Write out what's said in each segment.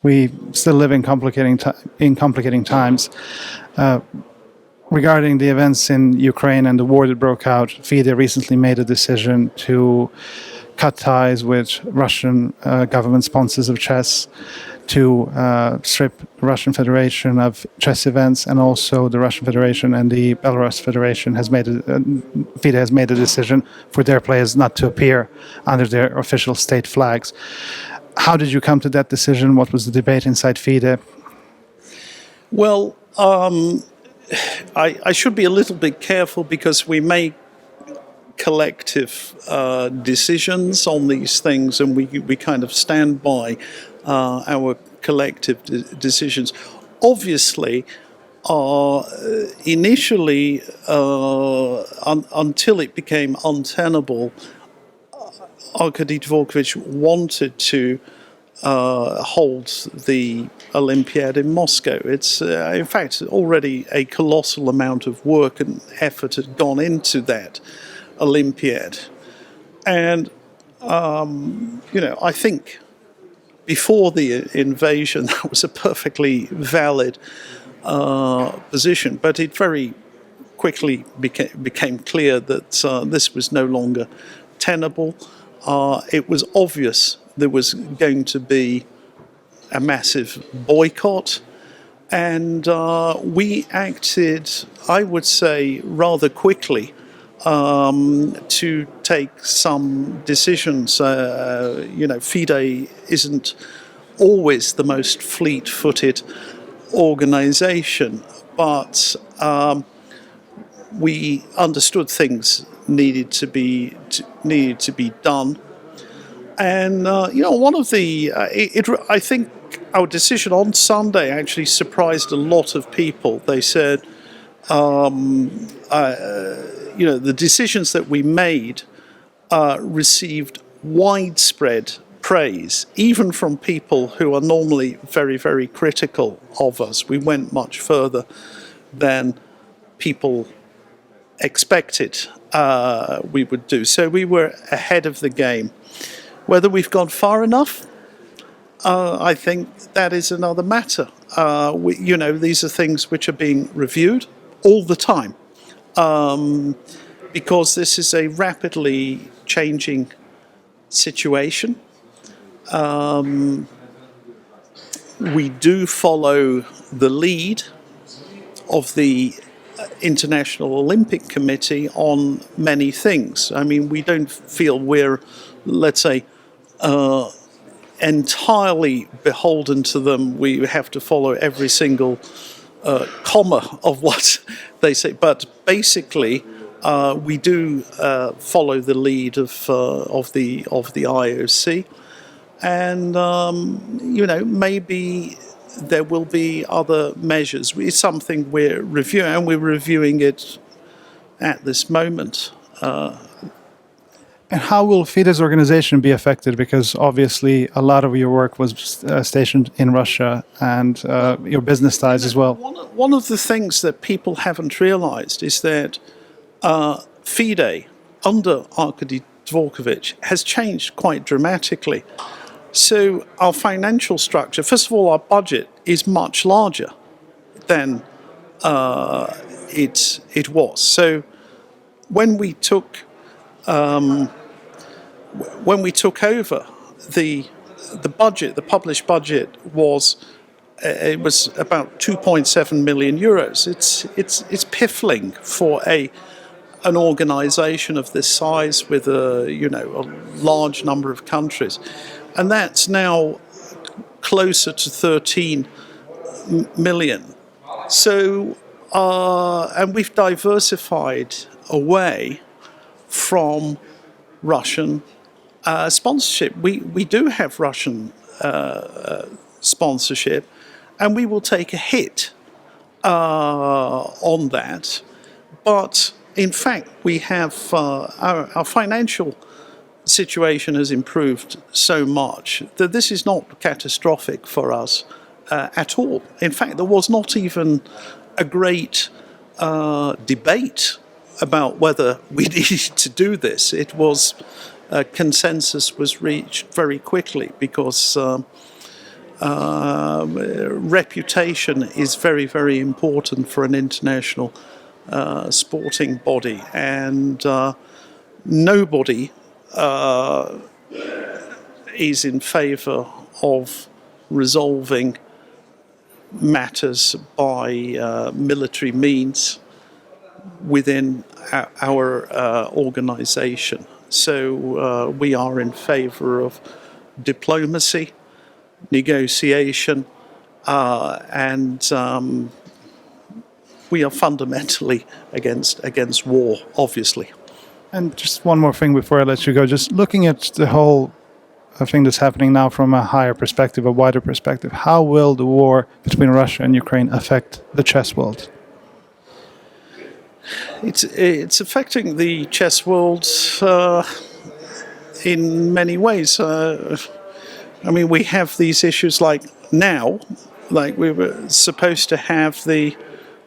We still live in complicating times. Regarding the events in Ukraine and the war that broke out, FIDE recently made a decision to cut ties with Russian government sponsors of chess, to strip the Russian Federation of chess events, and also the Russian Federation and the Belarus Federation FIDE has made a decision for their players not to appear under their official state flags. How did you come to that decision? What was the debate inside FIDE? Well, I should be a little bit careful because we make collective decisions on these things, and we kind of stand by our collective decisions. Obviously, initially, until it became untenable, Arkady Dvorkovich wanted to hold the Olympiad in Moscow. It's, in fact, already a colossal amount of work and effort had gone into that Olympiad. And, I think before the invasion, that was a perfectly valid position, but it very quickly became clear that this was no longer tenable. It was obvious there was going to be a massive boycott, and we acted, I would say, rather quickly to take some decisions. FIDE isn't always the most fleet-footed organization, but we understood things needed to be done. And one of the I think our decision on Sunday actually surprised a lot of people. They said, the decisions that we made received widespread praise, even from people who are normally very, very critical of us. We went much further than people expected we would do. So we were ahead of the game. Whether we've gone far enough, I think that is another matter. These are things which are being reviewed all the time, because this is a rapidly changing situation. We do follow the lead of the International Olympic Committee on many things. I mean, we don't feel we're, let's say, entirely beholden to them. We have to follow every single comma of what they say. But basically, we do follow the lead of the IOC, and maybe there will be other measures. It's something we're reviewing, and we're reviewing it at this moment. And how will FIDE's organization be affected? Because obviously a lot of your work was stationed in Russia, and your business ties as well. One of the things that people haven't realized is that FIDE, under Arkady Dvorkovich, has changed quite dramatically. So our financial structure, first of all, our budget is much larger than it was. So when we took over, the budget, the published budget was about 2.7 million euros. It's piffling for an organization of this size with a large number of countries, and that's now closer to 13 million. So and we've diversified away from Russian sponsorship. We do have Russian sponsorship, and we will take a hit on that. But in fact, we have our financial situation has improved so much that this is not catastrophic for us at all. In fact, there was not even a great debate about whether we needed to do this. It was consensus was reached very quickly because reputation is very, very important for an international sporting body, and nobody is in favour of resolving matters by military means within our organisation. So we are in favour of diplomacy, negotiation, and we are fundamentally against war, obviously. And just one more thing before I let you go. Just looking at the whole thing that's happening now from a higher perspective, a wider perspective, how will the war between Russia and Ukraine affect the chess world? It's affecting the chess world in many ways. I mean, we have these issues like now, like we were supposed to have the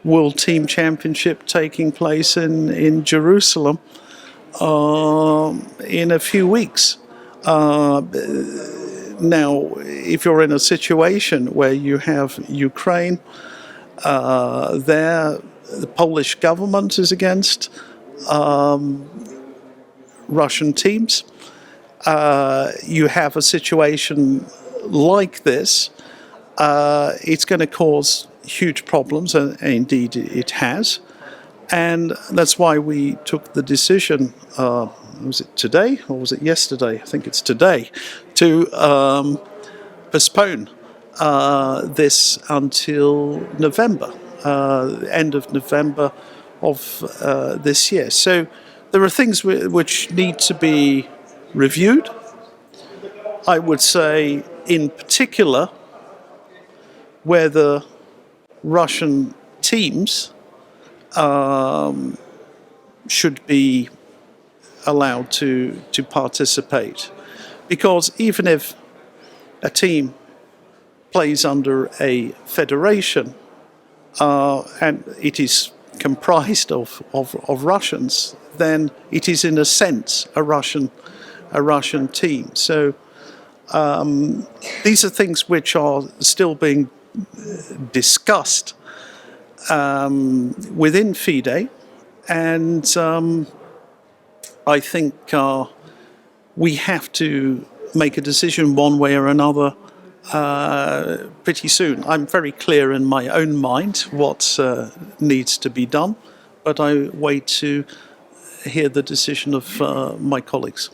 World Team Championship taking place in Jerusalem in a few weeks. Now, if you're in a situation where you have Ukraine there, the Polish government is against Russian teams. You have a situation like this, it's going to cause huge problems, and indeed it has. And that's why we took the decision, was it today or was it yesterday? I think it's today, to postpone this until November, end of November of this year. So there are things which need to be reviewed. I would say, in particular, whether Russian teams should be allowed to participate. Because even if a team plays under a federation and it is comprised of Russians, then it is in a sense a Russian team. So these are things which are still being discussed within FIDE, and I think we have to make a decision one way or another pretty soon. I'm very clear in my own mind what needs to be done, but I wait to hear the decision of my colleagues.